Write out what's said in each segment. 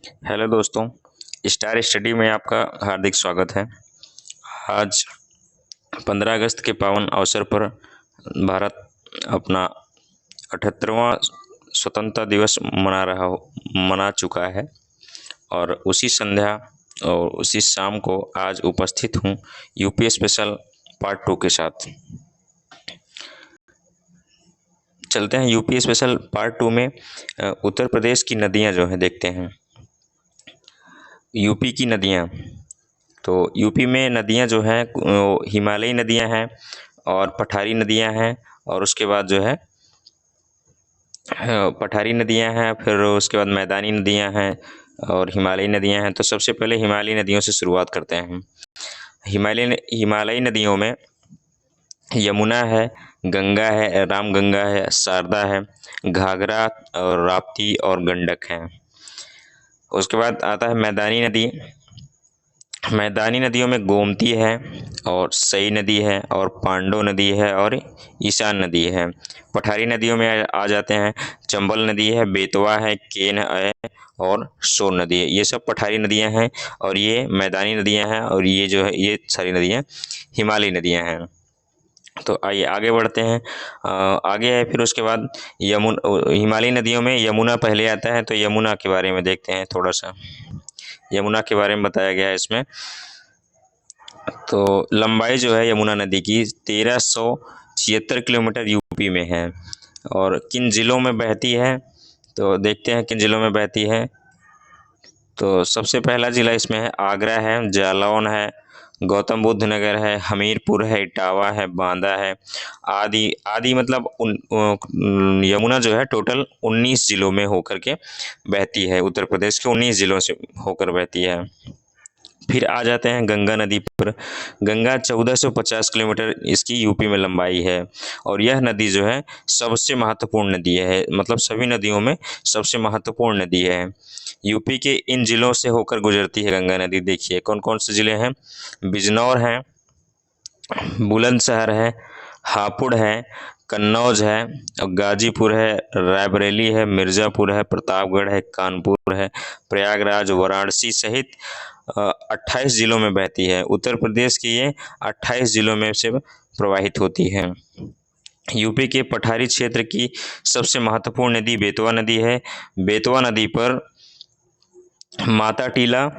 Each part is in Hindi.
हेलो दोस्तों, स्टार स्टडी में आपका हार्दिक स्वागत है। आज 15 अगस्त के पावन अवसर पर भारत अपना 78वां स्वतंत्रता दिवस मना चुका है और उसी संध्या और उसी शाम को आज उपस्थित हूँ यूपी स्पेशल पार्ट 2 के साथ। चलते हैं यूपी स्पेशल पार्ट 2 में उत्तर प्रदेश की नदियाँ जो हैं देखते हैं। यूपी की नदियाँ, तो यूपी में नदियाँ जो हैं हिमालयी नदियाँ हैं और पठारी नदियाँ हैं और उसके बाद जो है पठारी नदियाँ हैं, फिर उसके बाद मैदानी नदियाँ हैं और हिमालयी नदियाँ हैं। तो सबसे पहले हिमालयी नदियों से शुरुआत करते हैं। हिमालयी नदियों में यमुना है, गंगा है, रामगंगा है, शारदा है, घाघरा और राप्ती और गंडक है। उसके बाद आता है मैदानी नदी। मैदानी नदियों में गोमती है और सई नदी है और पांडव नदी है और ईशान नदी है। पठारी नदियों में आ जाते हैं चंबल नदी है, बेतवा है, केन है और सोन नदी है। ये सब पठारी नदियां हैं और ये मैदानी नदियां हैं और ये जो है ये सारी नदियां हिमालयी नदियां हैं। तो आइए आगे बढ़ते हैं। आगे है फिर उसके बाद हिमालयी नदियों में यमुना पहले आता है। तो यमुना के बारे में देखते हैं थोड़ा सा। यमुना के बारे में बताया गया है इसमें। तो लंबाई जो है यमुना नदी की 1376 किलोमीटर यूपी में है। और किन ज़िलों में बहती है, तो देखते हैं किन ज़िलों में बहती है। तो सबसे पहला ज़िला इसमें है आगरा है, जालौन है, गौतम बुद्ध नगर है, हमीरपुर है, इटावा है, बांदा है। आदि मतलब यमुना जो है टोटल 19 ज़िलों में होकर के बहती है। उत्तर प्रदेश के 19 ज़िलों से होकर बहती है। फिर आ जाते हैं गंगा नदी पर। गंगा 1450 किलोमीटर इसकी यूपी में लंबाई है और यह नदी जो है सबसे महत्वपूर्ण नदी है, मतलब सभी नदियों में सबसे महत्वपूर्ण नदी है। यूपी के इन जिलों से होकर गुजरती है गंगा नदी। देखिए कौन कौन से ज़िले हैं। बिजनौर है, बुलंदशहर है, हापुड़ है, कन्नौज है, और गाजीपुर है, रायबरेली है, मिर्ज़ापुर है, प्रतापगढ़ है, कानपुर है, प्रयागराज, वाराणसी सहित 28 ज़िलों में बहती है। उत्तर प्रदेश की ये 28 ज़िलों में से प्रवाहित होती है। यूपी के पठारी क्षेत्र की सबसे महत्वपूर्ण नदी बेतवा नदी है। बेतवा नदी पर माता टीला,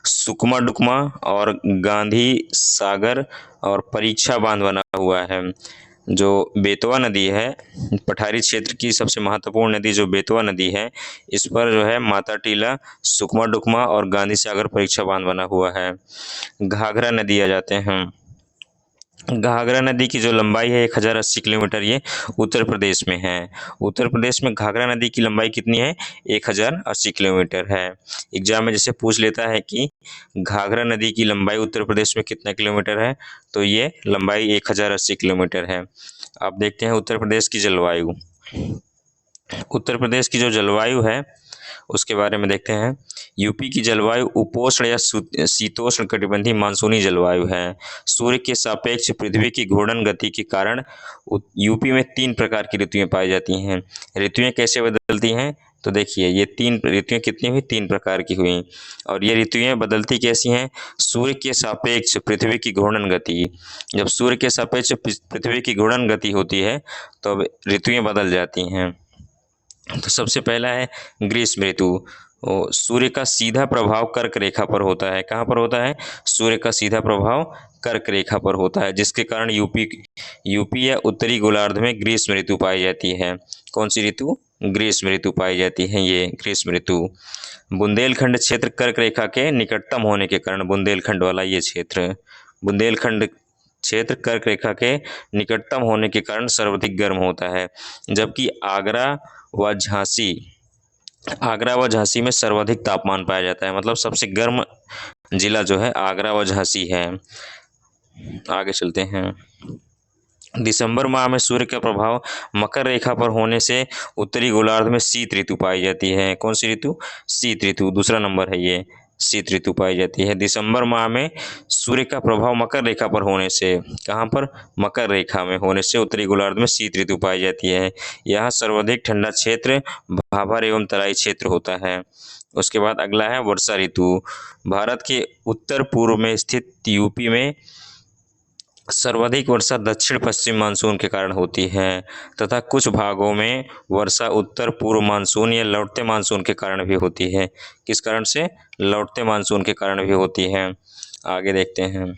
सुकमा डुकमा और गांधी सागर और परीक्षा बांध बना हुआ है। जो बेतवा नदी है, पठारी क्षेत्र की सबसे महत्वपूर्ण नदी जो बेतवा नदी है, इस पर जो है माता टीला, सुकमा डुकमा और गांधी सागर परीक्षा बांध बना हुआ है। घाघरा नदी आ जाते हैं। घाघरा नदी की जो लंबाई है 1080 किलोमीटर, ये उत्तर प्रदेश में है। उत्तर प्रदेश में घाघरा नदी की लंबाई कितनी है, 1080 किलोमीटर है। एग्जाम में जैसे पूछ लेता है कि घाघरा नदी की लंबाई उत्तर प्रदेश में कितना किलोमीटर है, तो ये लंबाई 1080 किलोमीटर है। अब देखते हैं उत्तर प्रदेश की जलवायु। उत्तर प्रदेश की जो जलवायु है उसके बारे में देखते हैं। यूपी की जलवायु उपोष्ण या शीतोष्ण कटिबंधीय मानसूनी जलवायु है। सूर्य के सापेक्ष पृथ्वी की घूर्णन गति के कारण यूपी में 3 प्रकार की ऋतुएं पाई जाती हैं। ऋतुएं कैसे बदलती हैं, तो देखिए ये 3 ऋतुएं कितनी हुई, 3 प्रकार की हुई। और ये ऋतुएं बदलती कैसी हैं, सूर्य के सापेक्ष पृथ्वी की घूर्णन गति। जब सूर्य के सापेक्ष पृथ्वी की घूर्णन गति होती है तो ऋतुएं बदल जाती हैं। तो सबसे पहला है ग्रीष्म ऋतु। सूर्य का सीधा प्रभाव कर्क रेखा पर होता है। कहाँ पर होता है, सूर्य का सीधा प्रभाव कर्क रेखा पर होता है, जिसके कारण यूपी या उत्तरी गोलार्ध में ग्रीष्म ऋतु पाई जाती है। कौन सी ऋतु, ग्रीष्म ऋतु पाई जाती है, ये ग्रीष्म ऋतु। बुंदेलखंड क्षेत्र कर्क रेखा के निकटतम होने के कारण, बुंदेलखंड वाला ये क्षेत्र, बुंदेलखंड क्षेत्र कर्क रेखा के निकटतम होने के कारण सर्वाधिक गर्म होता है। जबकि आगरा व झांसी में सर्वाधिक तापमान पाया जाता है। मतलब सबसे गर्म जिला जो है आगरा व झांसी है। आगे चलते हैं। दिसंबर माह में सूर्य का प्रभाव मकर रेखा पर होने से उत्तरी गोलार्ध में शीत ऋतु पाई जाती है। कौन सी ऋतु, शीत ऋतु, दूसरा नंबर है ये। शीत ऋतु पाई जाती है। दिसंबर माह में सूर्य का प्रभाव मकर रेखा पर होने से, कहाँ पर, मकर रेखा में होने से उत्तरी गोलार्ध में शीत ऋतु पाई जाती है। यह सर्वाधिक ठंडा क्षेत्र भाबर एवं तराई क्षेत्र होता है। उसके बाद अगला है वर्षा ऋतु। भारत के उत्तर पूर्व में स्थित यूपी में सर्वाधिक वर्षा दक्षिण पश्चिम मानसून के कारण होती है तथा कुछ भागों में वर्षा उत्तर पूर्व मानसून या लौटते मानसून के कारण भी होती है। किस कारण से? लौटते मानसून के कारण भी होती है। आगे देखते हैं।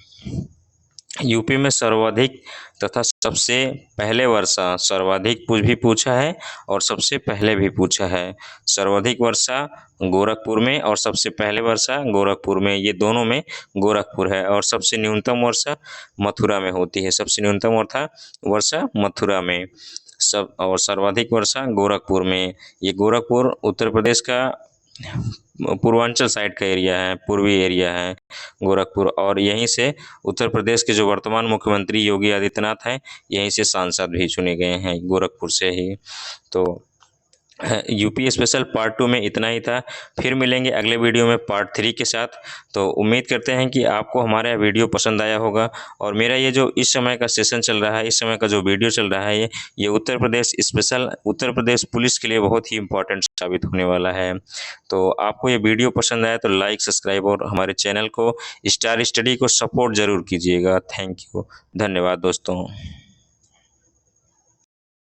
यूपी में सर्वाधिक तथा सबसे पहले वर्षा, सर्वाधिक भी पूछा है और सबसे पहले भी पूछा है। सर्वाधिक वर्षा गोरखपुर में और सबसे पहले वर्षा गोरखपुर में, ये दोनों में गोरखपुर है। और सबसे न्यूनतम वर्षा मथुरा में होती है। सबसे न्यूनतम वर्षा मथुरा में, सब और सर्वाधिक वर्षा गोरखपुर में। ये गोरखपुर उत्तर प्रदेश का पूर्वांचल साइड का एरिया है, पूर्वी एरिया है गोरखपुर। और यहीं से उत्तर प्रदेश के जो वर्तमान मुख्यमंत्री योगी आदित्यनाथ हैं, यहीं से सांसद भी चुने गए हैं, गोरखपुर से ही। तो यूपी स्पेशल पार्ट 2 में इतना ही था। फिर मिलेंगे अगले वीडियो में पार्ट 3 के साथ। तो उम्मीद करते हैं कि आपको हमारा वीडियो पसंद आया होगा। और मेरा ये जो इस समय का सेशन चल रहा है, इस समय का जो वीडियो चल रहा है, ये उत्तर प्रदेश स्पेशल, उत्तर प्रदेश पुलिस के लिए बहुत ही इंपॉर्टेंट साबित होने वाला है। तो आपको ये वीडियो पसंद आया तो लाइक, सब्सक्राइब और हमारे चैनल को स्टार स्टडी को सपोर्ट जरूर कीजिएगा। थैंक यू, धन्यवाद दोस्तों।